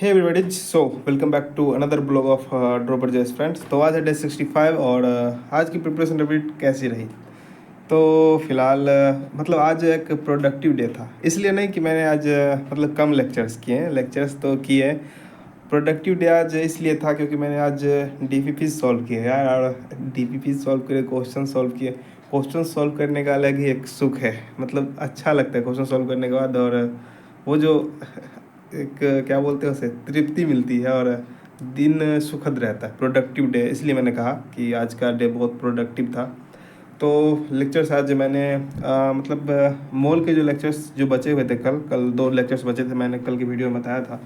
Hey everybody, so welcome back to another blog of dropper जैस friends. तो आज है डे 65 और आज की प्रिपरेशन रिपीट कैसी रही। तो फिलहाल मतलब आज एक प्रोडक्टिव डे था, इसलिए नहीं कि मैंने आज मतलब कम लेक्चर्स किए हैं, लेक्चर्स तो किए। प्रोडक्टिव डे आज इसलिए था क्योंकि मैंने आज डीपीपी सॉल्व किए यार, और डीपीपी सॉल्व किए, क्वेश्चन सॉल्व किए। क्वेश्चन सॉल्व करने का अलग ही एक सुख है, मतलब अच्छा लगता है क्वेश्चन सॉल्व करने के बाद। और वो जो एक क्या बोलते हैं उसे, तृप्ति मिलती है और दिन सुखद रहता है। प्रोडक्टिव डे इसलिए मैंने कहा कि आज का डे बहुत प्रोडक्टिव था। तो लेक्चर्स आज मैंने मतलब मॉल के जो लेक्चर्स जो बचे हुए थे, कल दो लेक्चर्स बचे थे, मैंने कल की वीडियो में बताया था।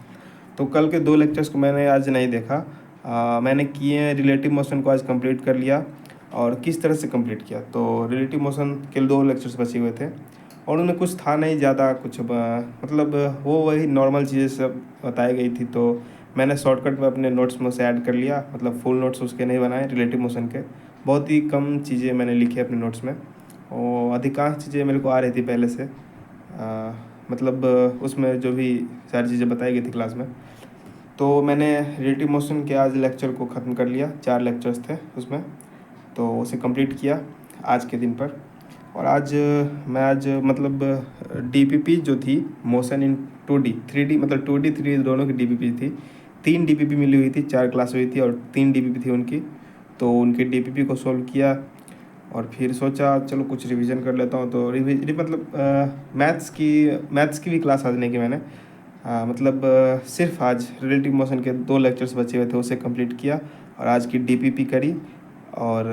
तो कल के दो लेक्चर्स को मैंने आज नहीं देखा। मैंने किए रिलेटिव मोशन को आज कंप्लीट कर लिया। और किस तरह से कंप्लीट किया, तो रिलेटिव मोशन के दो लेक्चर्स बचे हुए थे और उनमें कुछ था नहीं ज़्यादा कुछ, मतलब वो वही नॉर्मल चीज़ें सब बताई गई थी। तो मैंने शॉर्टकट में अपने नोट्स में से ऐड कर लिया, मतलब फुल नोट्स उसके नहीं बनाए, रिलेटिव मोशन के बहुत ही कम चीज़ें मैंने लिखी अपने नोट्स में। और अधिकांश चीज़ें मेरे को आ रही थी पहले से, मतलब उसमें जो भी सारी चीज़ें बताई गई थी क्लास में। तो मैंने रिलेटिव मोशन के आज लेक्चर को ख़त्म कर लिया, 4 लेक्चर्स थे उसमें, तो उसे कंप्लीट किया आज के दिन पर। और आज मैं आज मतलब डीपीपी जो थी, मोशन इन 2D 3D, मतलब 2D 3D दोनों की डीपीपी थी। 3 डीपीपी मिली हुई थी, 4 क्लास हुई थी और 3 डीपीपी थी उनकी। तो उनके डीपीपी को सॉल्व किया और फिर सोचा चलो कुछ रिवीजन कर लेता हूँ। तो मतलब मैथ्स की भी क्लास आज नहीं की मैंने। मतलब सिर्फ आज रिलेटिव मोशन के 2 लेक्चर्स बचे हुए थे, उसे कंप्लीट किया और आज की डीपीपी करी। और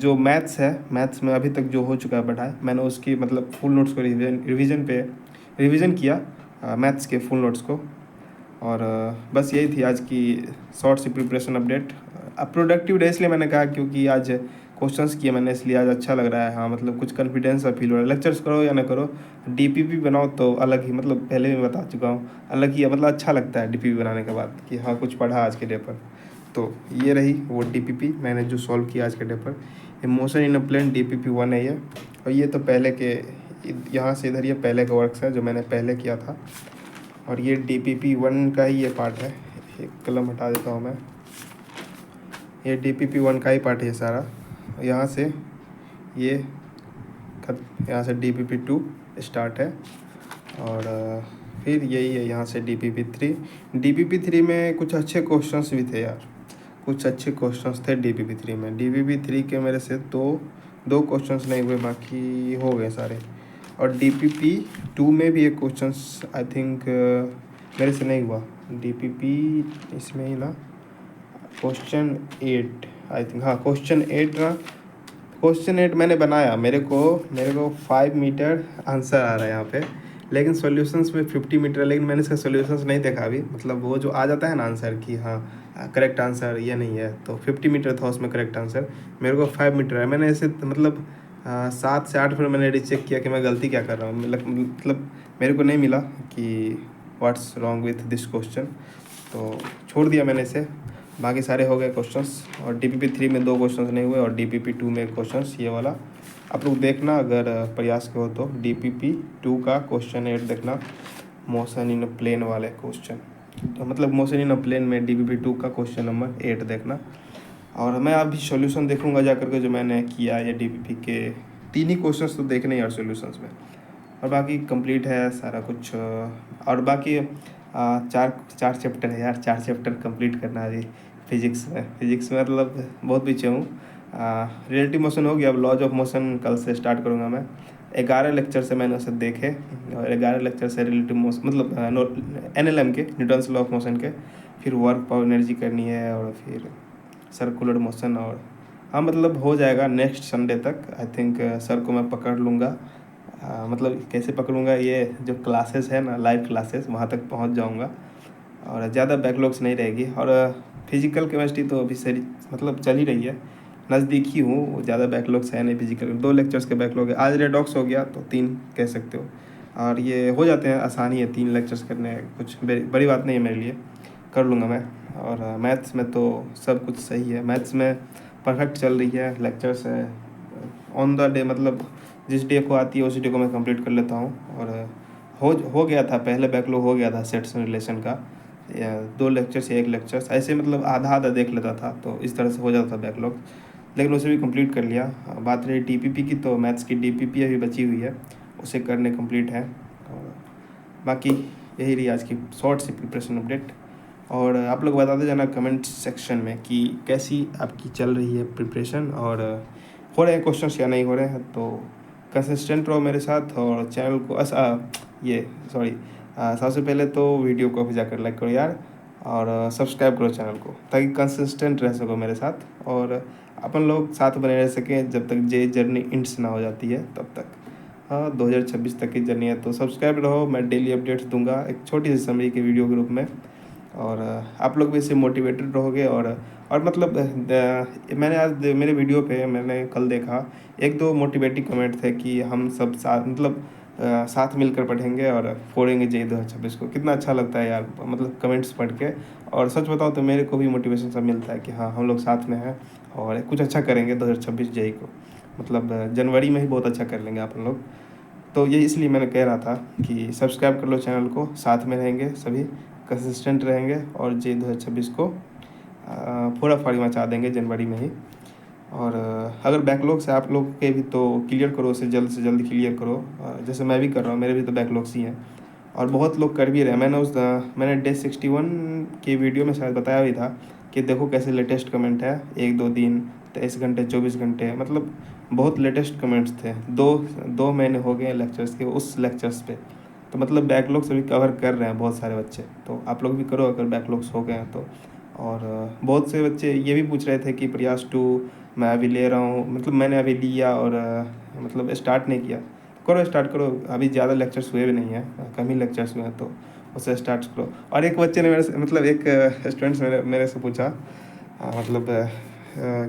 जो मैथ्स है, मैथ्स में अभी तक जो हो चुका है पढ़ाई, मैंने उसकी मतलब फुल नोट्स को रिवीजन किया, मैथ्स के फुल नोट्स को। और बस यही थी आज की शॉर्ट सी प्रिपरेशन अपडेट। अब प्रोडक्टिव डे इसलिए मैंने कहा क्योंकि आज क्वेश्चंस किए मैंने, इसलिए आज अच्छा लग रहा है। हाँ, मतलब कुछ कॉन्फिडेंस सा फील हो रहा है। लेक्चर्स करो या ना करो, डीपीपी बनाओ तो अलग ही, मतलब पहले भी बता चुका हूँ, अलग ही मतलब अच्छा लगता है डीपीपी बनाने के बाद कि हाँ कुछ पढ़ा आज के डे पर। तो ये रही वो डीपीपी मैंने जो सॉल्व किया आज के डे पर। ये motion in a plane DPP 1 है ये। और ये तो पहले के, यहाँ से इधर ये पहले का वर्क्स है जो मैंने पहले किया था। और ये डीपीपी 1 का ही ये पार्ट है। एक कलम हटा देता हूँ मैं। ये डीपीपी 1 का ही पार्ट है ये सारा। यहाँ से ये यहाँ से डीपीपी 2 स्टार्ट है। और फिर यही है यहाँ से डीपीपी 3। डीपीपी 3 में कुछ अच्छे क्वेश्चंस भी थे यार, कुछ अच्छे क्वेश्चंस थे डीपीपी 3 में। डीपीपी 3 के मेरे से दो क्वेश्चंस नहीं हुए, बाकी हो गए सारे। और डीपीपी 2 में भी एक क्वेश्चंस आई थिंक मेरे से नहीं हुआ। डीपीपी इसमें ही ना, क्वेश्चन 8 आई थिंक, हाँ क्वेश्चन 8 ना। क्वेश्चन 8 मैंने बनाया, मेरे को 5 मीटर आंसर आ रहा है यहाँ पे, लेकिन सॉल्यूशंस में 50 मीटर। लेकिन मैंने इसका सॉल्यूशंस नहीं देखा अभी, मतलब वो जो आ जाता है ना आंसर कि हाँ करेक्ट आंसर ये नहीं है, तो 50 मीटर था उसमें करेक्ट आंसर, मेरे को 5 मीटर है। मैंने ऐसे मतलब 7 से 8 बार मैंने रीचेक किया कि मैं गलती क्या कर रहा हूँ, मतलब मेरे को नहीं मिला कि what's wrong with this question, तो छोड़ दिया मैंने इसे। बाकी सारे हो गए क्वेश्चंस। और डीपीपी 3 में 2 क्वेश्चंस नहीं हुए और डीपीपी 2 में क्वेश्चंस ये वाला आप लोग देखना अगर प्रयास के हो तो। डीपीपी 2 का क्वेश्चन 8 देखना, मोशन इन अ प्लेन वाले क्वेश्चन, तो मतलब मोशन इन अ प्लेन में डीपीपी 2 का क्वेश्चन नंबर 8 देखना। और मैं अभी सॉल्यूशन देखूंगा जा करके जो मैंने किया है डीपीपी के 3 ही क्वेश्चंस तो देखने हैं और सॉल्यूशंस में, और बाकी कंप्लीट है सारा कुछ। और बाकी चार चैप्टर है यार, 4 चैप्टर कंप्लीट करना है अभी फिजिक्स में मतलब बहुत पीछे हूँ। रिलेटिव मोशन हो गया, अब लॉज ऑफ मोशन कल से स्टार्ट करूँगा मैं। 11 लेक्चर से मैंने उसे देखे और 11 लेक्चर से रिलेटिव मोशन मतलब NLM के, न्यूटन्स लॉ ऑफ मोशन के। फिर वर्क पावर एनर्जी करनी है और फिर सर्कुलर मोशन। और हाँ मतलब हो जाएगा नेक्स्ट संडे तक आई थिंक। सर को मैं पकड़ लूँगा, मतलब कैसे पकड़ूंगा, ये जो क्लासेस है ना लाइव क्लासेस, वहाँ तक पहुँच जाऊँगा और ज़्यादा बैकलॉग्स नहीं रहेगी। और फिजिकल केमिस्ट्री तो अभी सही मतलब चल ही रही है, नज़दीक ही हूँ, ज़्यादा बैकलॉग्स है नहीं। फिजिकल 2 लेक्चर्स के बैकलॉग है, आज रेडॉक्स हो गया तो 3 कह सकते हो। और ये हो जाते हैं, आसानी है 3 लेक्चर्स करने, कुछ बड़ी बात नहीं है मेरे लिए, कर लूँगा मैं। और मैथ्स में तो सब कुछ सही है, मैथ्स में परफेक्ट चल रही है। लेक्चर्स है ऑन द डे, मतलब जिस डे को आती है उसी डे को मैं कंप्लीट कर लेता हूँ। और हो गया था, पहले बैकलॉग हो गया था सेट्स रिलेशन का, या 2 लेक्चर्स या 1 लेक्चर्स ऐसे, मतलब आधा आधा देख लेता था, तो इस तरह से हो जाता था बैकलॉग। लेकिन उसे भी कंप्लीट कर लिया। बात रही डीपीपी की, तो मैथ्स की डीपीपी अभी बची हुई है, उसे करने कंप्लीट है। और बाकी यही रही आज की शॉर्ट सी प्रिपरेशन अपडेट। और आप लोग बताते जाना कमेंट सेक्शन में कि कैसी आपकी चल रही है प्रिपरेशन, और हो रहे हैं क्वेश्चंस या नहीं हो रहे हैं। तो कंसिस्टेंट रहो मेरे साथ, और चैनल को सबसे पहले तो वीडियो को भी जाकर लाइक करो यार, और सब्सक्राइब करो चैनल को, ताकि कंसिस्टेंट रह सको मेरे साथ, और अपन लोग साथ बने रह सकें जब तक ये जर्नी इंड्स ना हो जाती है तब तक। हाँ, 2026 तक की जर्नी है, तो सब्सक्राइब रहो। मैं डेली अपडेट्स दूंगा एक छोटी सी समरी के वीडियो के रूप में, और आप लोग भी इससे मोटिवेटेड रहोगे। और मतलब मैंने आज मेरे वीडियो पे मैंने कल देखा 1-2 मोटिवेटिंग कमेंट थे कि हम सब साथ, मतलब साथ मिलकर पढ़ेंगे और फोड़ेंगे जे 2026 को। कितना अच्छा लगता है यार, मतलब कमेंट्स पढ़ के। और सच बताओ तो मेरे को भी मोटिवेशन सब मिलता है कि हाँ, हम लोग साथ में हैं और कुछ अच्छा करेंगे 2026 जे को। मतलब जनवरी में ही बहुत अच्छा कर लेंगे आप लोग। तो ये इसलिए मैंने कह रहा था कि सब्सक्राइब कर लो चैनल को, साथ में रहेंगे सभी, कंसिस्टेंट रहेंगे, और जे 2026 को पूरा फाड़ी मचा देंगे जनवरी में ही। और अगर बैकलॉग्स है आप लोग के भी, तो क्लियर करो उसे, जल्द से जल्द क्लियर करो। जैसे मैं भी कर रहा हूँ, मेरे भी तो बैकलॉग्स ही हैं, और बहुत लोग कर भी रहे हैं। मैंने डे 61 की वीडियो में शायद बताया भी था कि देखो कैसे लेटेस्ट कमेंट है, 1-2 दिन, 23 घंटे, 24 घंटे, मतलब बहुत लेटेस्ट कमेंट्स थे। 2 महीने हो गए लेक्चर्स के, उस लेक्चर्स पे। तो मतलब बैकलॉग्स अभी कवर कर रहे हैं बहुत सारे बच्चे, तो आप लोग भी करो अगर बैकलॉग्स हो गए हैं तो। और बहुत से बच्चे ये भी पूछ रहे थे कि प्रयास 2 मैं अभी ले रहा हूँ, मतलब मैंने अभी लिया और मतलब स्टार्ट नहीं किया। करो, स्टार्ट करो, अभी ज़्यादा लेक्चर्स हुए भी नहीं हैं, कम ही लेक्चर्स हुए हैं, तो उससे स्टार्ट करो। और एक बच्चे ने मेरे से, मतलब एक स्टूडेंट्स मेरे से पूछा, मतलब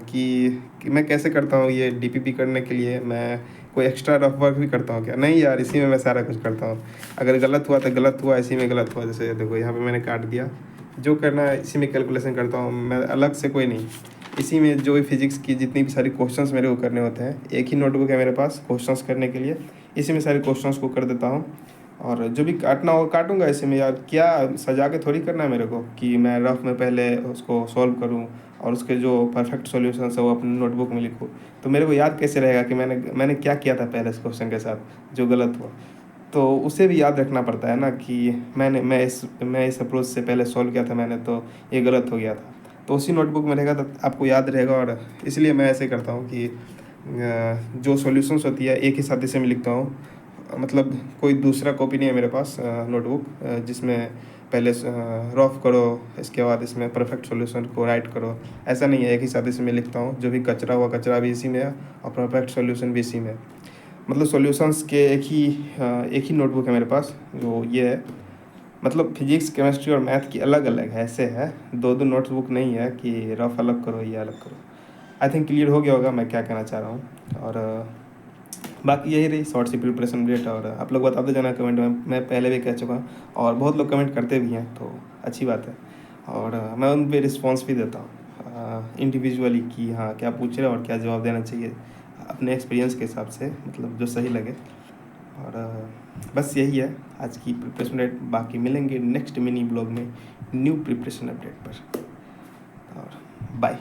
कि मैं कैसे करता हूँ ये डीपीपी करने के लिए, मैं कोई एक्स्ट्रा रफ वर्क भी करता हूँ क्या? नहीं यार, इसी में मैं सारा कुछ करता हूँ। अगर गलत हुआ तो गलत हुआ, इसी में गलत हुआ। जैसे देखो यहाँ पे मैंने काट दिया, जो करना है इसी में कैलकुलेशन करता हूँ मैं, अलग से कोई नहीं। इसी में जो भी फिजिक्स की जितनी भी सारी क्वेश्चंस मेरे को करने होते हैं, एक ही नोटबुक है मेरे पास क्वेश्चंस करने के लिए, इसी में सारे क्वेश्चंस को कर देता हूँ। और जो भी काटना होगा काटूंगा इसी में यार, क्या सजा के थोड़ी करना है मेरे को कि मैं रफ में पहले उसको सॉल्व करूँ और उसके जो परफेक्ट सॉल्यूशंस है वो अपनी नोटबुक में लिखूँ। तो मेरे को याद कैसे रहेगा कि मैंने क्या किया था पहले इस क्वेश्चन के साथ जो गलत हुआ। तो उसे भी याद रखना पड़ता है ना कि मैं इस अप्रोच से पहले सॉल्व किया था मैंने, तो ये गलत हो गया था। तो उसी नोटबुक में रहेगा तो आपको याद रहेगा। और इसलिए मैं ऐसे करता हूँ कि जो सॉल्यूशंस होती है एक ही साथ इसे मैं लिखता हूँ। मतलब कोई दूसरा कॉपी नहीं है मेरे पास नोटबुक जिसमें पहले रफ करो, इसके बाद इसमें परफेक्ट सॉल्यूशन को राइट करो। ऐसा नहीं है, एक ही साथ इसमें लिखता हूँ। जो भी कचरा हुआ कचरा भी इसी में है, और परफेक्ट सॉल्यूशन भी इसी में है। मतलब सॉल्यूशंस के एक ही नोटबुक है मेरे पास, जो ये है। मतलब फिजिक्स, केमिस्ट्री और मैथ की अलग अलग है, ऐसे है, 2-2 नोटबुक नहीं है कि रफ अलग करो ये अलग करो। आई थिंक क्लियर हो गया होगा मैं क्या कहना चाह रहा हूँ। और बाकी यही रही शॉर्ट सी प्रिपरेशन अपडेट। और आप लोग बताते जाना कमेंट में, मैं पहले भी कह चुका हूँ और बहुत लोग कमेंट करते भी हैं, तो अच्छी बात है। और मैं उन पर रिस्पॉन्स भी देता हूँ इंडिविजुअली कि हाँ क्या पूछ रहे हैं और क्या जवाब देना चाहिए अपने एक्सपीरियंस के हिसाब से, मतलब जो सही लगे। और बस यही है आज की प्रिपरेशन अपडेट। बाकी मिलेंगे नेक्स्ट मिनी ब्लॉग में न्यू प्रिपरेशन अपडेट पर। और बाय।